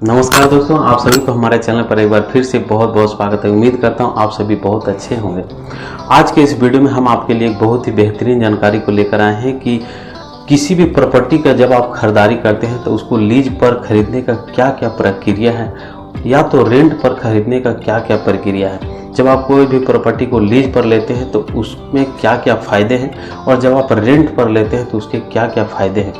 नमस्कार दोस्तों, आप सभी को हमारे चैनल पर एक बार फिर से बहुत बहुत स्वागत है। उम्मीद करता हूं आप सभी बहुत अच्छे होंगे। आज के इस वीडियो में हम आपके लिए एक बहुत ही बेहतरीन जानकारी को लेकर आए हैं कि किसी भी प्रॉपर्टी का जब आप खरीदारी करते हैं तो उसको लीज पर खरीदने का क्या क्या प्रक्रिया है, या तो रेंट पर खरीदने का क्या क्या प्रक्रिया है। जब आप कोई भी प्रॉपर्टी को लीज पर लेते हैं तो उसमें क्या क्या फ़ायदे हैं, और जब आप रेंट पर लेते हैं तो उसके क्या क्या फ़ायदे हैं।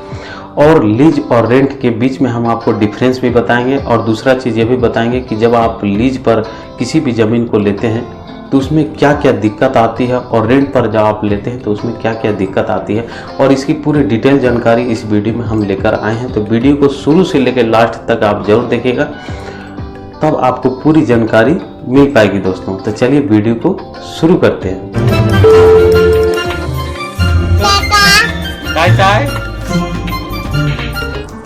और लीज और रेंट के बीच में हम आपको डिफरेंस भी बताएंगे, और दूसरा चीज़ ये भी बताएंगे कि जब आप लीज पर किसी भी ज़मीन को लेते हैं तो उसमें क्या क्या दिक्कत आती है, और रेंट पर जब आप लेते हैं तो उसमें क्या क्या दिक्कत आती है। और इसकी पूरी डिटेल जानकारी इस वीडियो में हम लेकर आए हैं, तो वीडियो को शुरू से लेकर लास्ट तक आप जरूर देखिएगा, तब आपको पूरी जानकारी मिल पाएगी दोस्तों। तो चलिए वीडियो को शुरू करते हैं।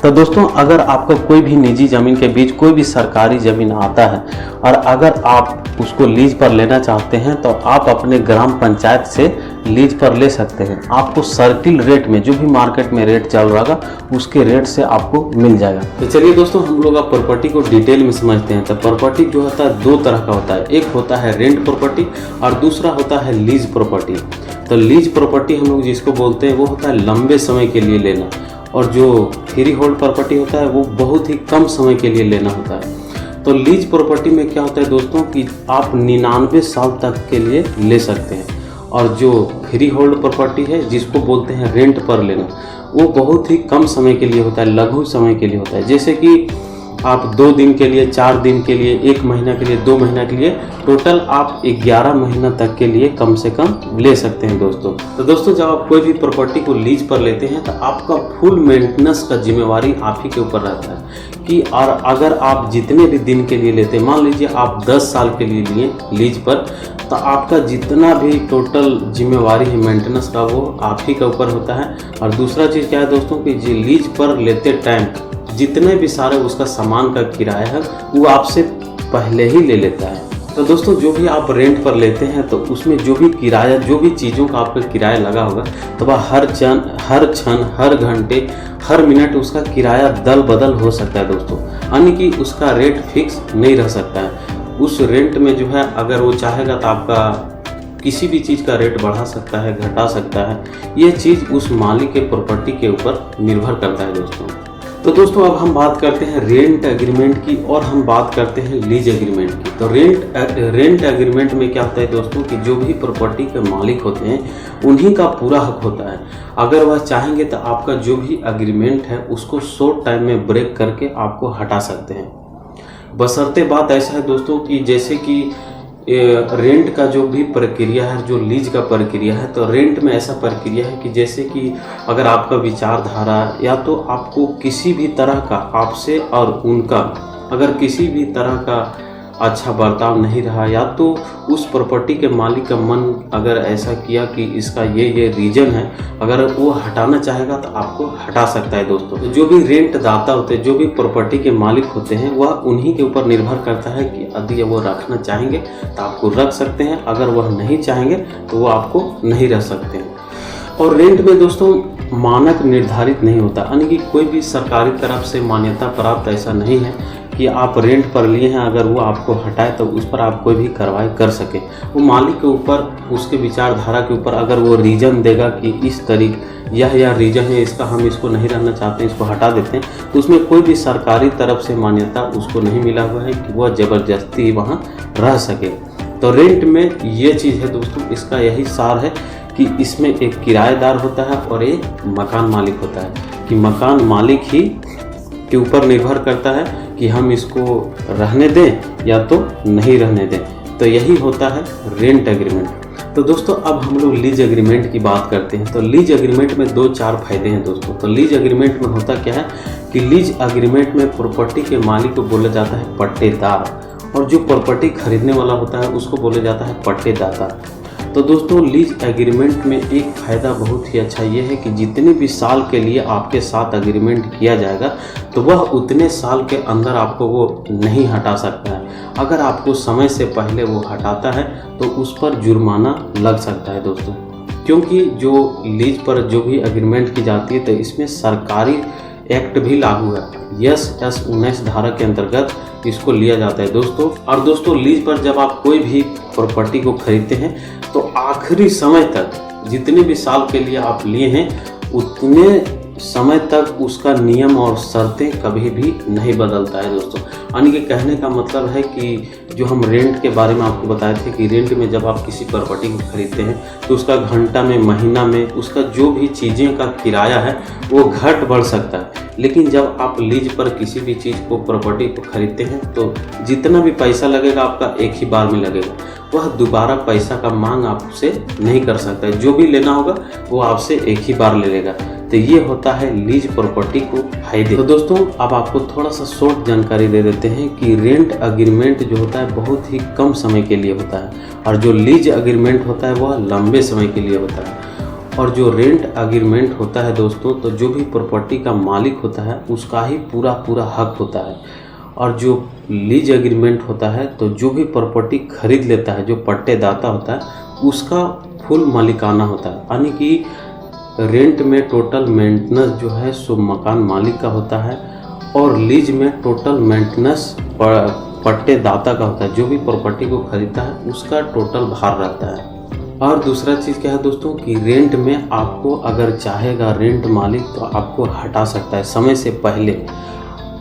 तो दोस्तों, अगर आपका कोई भी निजी ज़मीन के बीच कोई भी सरकारी ज़मीन आता है और अगर आप उसको लीज पर लेना चाहते हैं तो आप अपने ग्राम पंचायत से लीज पर ले सकते हैं। आपको सर्किल रेट में, जो भी मार्केट में रेट चल रहा होगा उसके रेट से आपको मिल जाएगा। तो चलिए दोस्तों, हम लोग अब प्रॉपर्टी को डिटेल में समझते हैं। तो प्रॉपर्टी जो होता है दो तरह का होता है, एक होता है रेंट प्रॉपर्टी और दूसरा होता है लीज प्रॉपर्टी। तो लीज प्रॉपर्टी हम लोग जिसको बोलते हैं वो होता है लंबे समय के लिए लेना, और जो फ्री होल्ड प्रॉपर्टी होता है वो बहुत ही कम समय के लिए लेना होता है। तो लीज प्रॉपर्टी में क्या होता है दोस्तों कि आप 99 साल तक के लिए ले सकते हैं, और जो फ्री होल्ड प्रॉपर्टी है जिसको बोलते हैं रेंट पर लेना, वो बहुत ही कम समय के लिए होता है, लघु समय के लिए होता है। जैसे कि आप 2 दिन के लिए, 4 दिन के लिए, 1 महीना के लिए, 2 महीना के लिए, टोटल आप 11 महीना तक के लिए कम से कम ले सकते हैं दोस्तों। तो दोस्तों, जब आप कोई भी प्रॉपर्टी को लीज पर लेते हैं तो आपका फुल मेंटेनेंस का जिम्मेवारी आप ही के ऊपर रहता है कि, और अगर आप जितने भी दिन के लिए लेते हैं, मान लीजिए आप 10 साल के लिए लिए लीज पर, तो आपका जितना भी टोटल जिम्मेवारी है मेंटेनेंस का वो आप ही के ऊपर होता है। और दूसरा चीज़ क्या है दोस्तों कि लीज पर लेते टाइम जितने भी सारे उसका सामान का किराया है वो आपसे पहले ही ले लेता है। तो दोस्तों, जो भी आप रेंट पर लेते हैं तो उसमें जो भी किराया, जो भी चीज़ों का आपका किराया लगा होगा, तो वह हर क्षण, हर घंटे, हर मिनट उसका किराया दल बदल हो सकता है दोस्तों। यानी कि उसका रेट फिक्स नहीं रह सकता है। उस रेंट में जो है अगर वो चाहेगा तो आपका किसी भी चीज़ का रेट बढ़ा सकता है, घटा सकता है। ये चीज़ उस मालिक के प्रॉपर्टी के ऊपर निर्भर करता है दोस्तों। तो दोस्तों, अब हम बात करते हैं रेंट एग्रीमेंट की, और हम बात करते हैं लीज एग्रीमेंट की। तो रेंट एग्रीमेंट में क्या होता है दोस्तों कि जो भी प्रॉपर्टी के मालिक होते हैं उन्हीं का पूरा हक होता है। अगर वह चाहेंगे तो आपका जो भी एग्रीमेंट है उसको शॉर्ट टाइम में ब्रेक करके आपको हटा सकते हैं। बशर्ते बात ऐसा है दोस्तों कि जैसे कि रेंट का जो भी प्रक्रिया है, जो लीज का प्रक्रिया है, तो रेंट में ऐसा प्रक्रिया है कि जैसे कि अगर आपका विचारधारा या तो आपको किसी भी तरह का, आपसे और उनका अगर किसी भी तरह का अच्छा बर्ताव नहीं रहा, या तो उस प्रॉपर्टी के मालिक का मन अगर ऐसा किया कि इसका ये रीज़न है, अगर वो हटाना चाहेगा तो आपको हटा सकता है दोस्तों। तो जो भी रेंट दाता होते हैं, जो भी प्रॉपर्टी के मालिक होते हैं, वह उन्हीं के ऊपर निर्भर करता है कि यदि वो रखना चाहेंगे तो आपको रख सकते हैं, अगर वह नहीं चाहेंगे तो वो आपको नहीं रख सकते हैं। और रेंट में दोस्तों मानक निर्धारित नहीं होता, यानी कि कोई भी सरकारी तरफ से मान्यता प्राप्त ऐसा नहीं है कि आप रेंट पर लिए हैं, अगर वो आपको हटाए तो उस पर आप कोई भी कार्रवाई कर सके। वो मालिक के ऊपर, उसके विचारधारा के ऊपर, अगर वो रीज़न देगा कि इस तरीके यह रीज़न है इसका, हम इसको नहीं रहना चाहते हैं, इसको हटा देते हैं, तो उसमें कोई भी सरकारी तरफ से मान्यता उसको नहीं मिला हुआ है कि वह ज़बरदस्ती वहाँ रह सके। तो रेंट में ये चीज़ है दोस्तों, इसका यही सार है कि इसमें एक किराएदार होता है और एक मकान मालिक होता है, कि मकान मालिक ही के ऊपर निर्भर करता है कि हम इसको रहने दें या तो नहीं रहने दें। तो यही होता है रेंट एग्रीमेंट। तो दोस्तों, अब हम लोग लीज एग्रीमेंट की बात करते हैं। तो लीज एग्रीमेंट में 2-4 फायदे हैं दोस्तों। तो लीज एग्रीमेंट में होता क्या है कि लीज एग्रीमेंट में प्रॉपर्टी के मालिक को बोला जाता है पट्टेदार, और जो प्रॉपर्टी खरीदने वाला होता है उसको बोला जाता है पट्टेदाता। तो दोस्तों, लीज एग्रीमेंट में एक फ़ायदा बहुत ही अच्छा ये है कि जितने भी साल के लिए आपके साथ एग्रीमेंट किया जाएगा तो वह उतने साल के अंदर आपको वो नहीं हटा सकता है। अगर आपको समय से पहले वो हटाता है तो उस पर जुर्माना लग सकता है दोस्तों, क्योंकि जो लीज पर जो भी एग्रीमेंट की जाती है तो इसमें सरकारी एक्ट भी लागू है। S-19 धारा के अंतर्गत इसको लिया जाता है दोस्तों। और दोस्तों लीज पर जब आप कोई भी प्रॉपर्टी को खरीदते हैं तो आखिरी समय तक जितने भी साल के लिए आप लिए हैं उतने समय तक उसका नियम और शर्तें कभी भी नहीं बदलता है दोस्तों। यानी कि कहने का मतलब है कि जो हम रेंट के बारे में आपको बताए थे कि रेंट में जब आप किसी प्रॉपर्टी को खरीदते हैं तो उसका घंटा में, महीना में उसका जो भी चीज़ें का किराया है वो घट बढ़ सकता है। लेकिन जब आप लीज पर किसी भी चीज़ को, प्रॉपर्टी को खरीदते हैं तो जितना भी पैसा लगेगा आपका एक ही बार में लगेगा, वह दोबारा पैसा का मांग आपसे नहीं कर सकता है। जो भी लेना होगा वो आपसे एक ही बार ले लेगा। तो ये होता है लीज प्रॉपर्टी को फायदे। तो दोस्तों अब आपको थोड़ा सा शॉर्ट जानकारी दे देते हैं कि रेंट एग्रीमेंट जो होता है बहुत ही कम समय के लिए होता है और जो लीज एग्रीमेंट होता है वह लंबे समय के लिए होता है। और जो रेंट एग्रीमेंट होता है दोस्तों, तो जो भी प्रॉपर्टी का मालिक होता है उसका ही पूरा हक होता है। और जो लीज एग्रीमेंट होता है तो जो भी प्रॉपर्टी खरीद लेता है, जो पट्टेदाता होता है, उसका फुल मालिकाना होता है। यानी कि रेंट में टोटल मेंटेनेंस जो है सो मकान मालिक का होता है और लीज में टोटल मेंटेनेंस पट्टेदाता का होता है। जो भी प्रॉपर्टी को खरीदता है उसका टोटल भार रहता है। और दूसरा चीज़ क्या है दोस्तों कि रेंट में आपको अगर चाहेगा रेंट मालिक तो आपको हटा सकता है समय से पहले।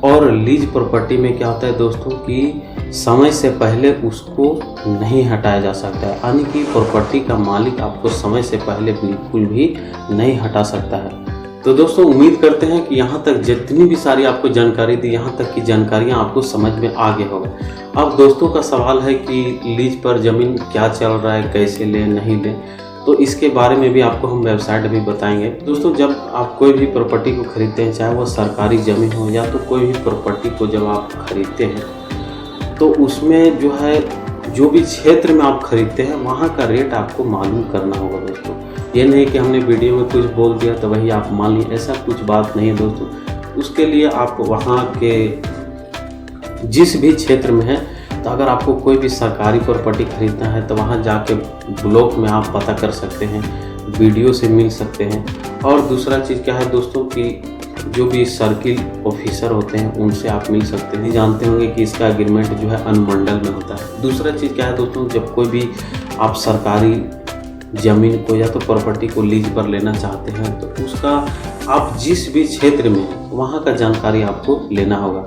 और लीज प्रॉपर्टी में क्या होता है दोस्तों कि समय से पहले उसको नहीं हटाया जा सकता है। यानी कि प्रॉपर्टी का मालिक आपको समय से पहले बिल्कुल भी नहीं हटा सकता है। तो दोस्तों उम्मीद करते हैं कि यहाँ तक जितनी भी सारी आपको जानकारी दी, यहाँ तक की जानकारियाँ आपको समझ में आ गया होगा। अब दोस्तों का सवाल है कि लीज पर ज़मीन क्या चल रहा है, कैसे लें नहीं लें, तो इसके बारे में भी आपको हम वेबसाइट भी बताएंगे। दोस्तों जब आप कोई भी प्रॉपर्टी को खरीदते हैं, चाहे वो सरकारी ज़मीन हो या तो कोई भी प्रॉपर्टी को जब आप खरीदते हैं तो उसमें जो है जो भी क्षेत्र में आप खरीदते हैं वहाँ का रेट आपको मालूम करना होगा दोस्तों। ये नहीं कि हमने वीडियो में कुछ बोल दिया तो वही आप मान लीजिए, ऐसा कुछ बात नहीं है दोस्तों। उसके लिए आप वहाँ के जिस भी क्षेत्र में है, तो अगर आपको कोई भी सरकारी प्रॉपर्टी खरीदना है तो वहाँ जाके ब्लॉक में आप पता कर सकते हैं, वीडियो से मिल सकते हैं। और दूसरा चीज़ क्या है दोस्तों कि जो भी सर्किल ऑफिसर होते हैं उनसे आप मिल सकते हैं। जानते होंगे कि इसका एग्रीमेंट जो है अनुमंडल में होता है। दूसरा चीज़ क्या है दोस्तों, जब कोई भी आप सरकारी ज़मीन को या तो प्रॉपर्टी को लीज पर लेना चाहते हैं तो उसका आप जिस भी क्षेत्र में वहाँ का जानकारी आपको लेना होगा।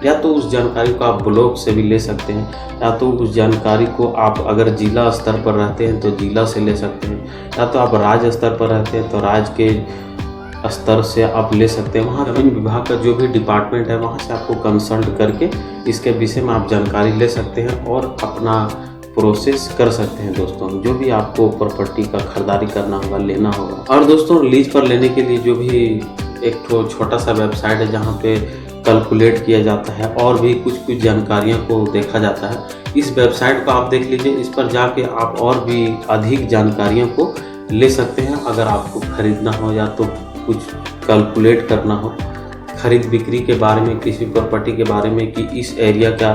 या तो उस जानकारी को आप ब्लॉक से भी ले सकते हैं, या तो उस जानकारी को आप अगर जिला स्तर पर रहते हैं तो जिला से ले सकते हैं, या तो आप राज्य स्तर पर रहते हैं तो राज्य के स्तर से आप ले सकते हैं। वहाँ जमीन विभाग का जो भी डिपार्टमेंट है वहाँ से आपको कंसल्ट करके इसके विषय में आप जानकारी ले सकते हैं और अपना प्रोसेस कर सकते हैं दोस्तों। जो भी आपको प्रॉपर्टी का खरीदारी करना होगा, लेना होगा। और दोस्तों लीज पर लेने के लिए जो भी एक छोटा सा वेबसाइट है जहाँ पे कैलकुलेट किया जाता है और भी कुछ जानकारियों को देखा जाता है, इस वेबसाइट को आप देख लीजिए। इस पर जाके आप और भी अधिक जानकारियों को ले सकते हैं। अगर आपको खरीदना हो या तो कुछ कैलकुलेट करना हो, खरीद बिक्री के बारे में, किसी प्रॉपर्टी के बारे में कि इस एरिया का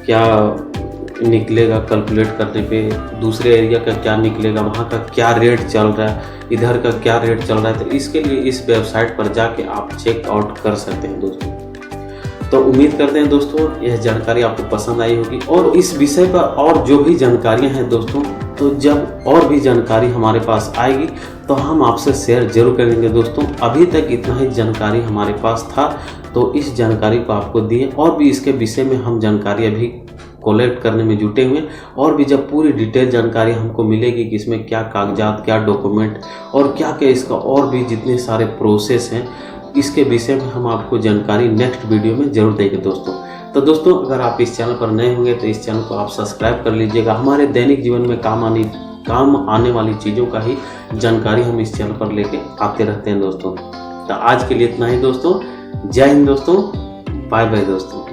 क्या निकलेगा कैलकुलेट करने पे, दूसरे एरिया का क्या निकलेगा, वहाँ का क्या रेट चल रहा है, इधर का क्या रेट चल रहा है, तो इसके लिए इस वेबसाइट पर जाके आप चेक आउट कर सकते हैं दोस्तों। तो उम्मीद करते हैं दोस्तों यह जानकारी आपको पसंद आई होगी। और इस विषय पर और जो भी जानकारियां हैं दोस्तों, तो जब और भी जानकारी हमारे पास आएगी तो हम आपसे शेयर जरूर करेंगे दोस्तों। अभी तक इतना ही जानकारी हमारे पास था तो इस जानकारी को आपको दिए, और भी इसके विषय में हम जानकारी अभी कलेक्ट करने में जुटे हुए। और भी जब पूरी डिटेल जानकारी हमको मिलेगी कि इसमें क्या कागजात, क्या डॉक्यूमेंट और क्या क्या इसका और भी जितने सारे प्रोसेस हैं, इसके विषय में हम आपको जानकारी नेक्स्ट वीडियो में जरूर देंगे दोस्तों। तो दोस्तों अगर आप इस चैनल पर नए होंगे तो इस चैनल को आप सब्सक्राइब कर लीजिएगा। हमारे दैनिक जीवन में काम आने वाली चीज़ों का ही जानकारी हम इस चैनल पर लेके आते रहते हैं दोस्तों। तो आज के लिए इतना ही दोस्तों। जय हिंद दोस्तों, बाय बाय दोस्तों।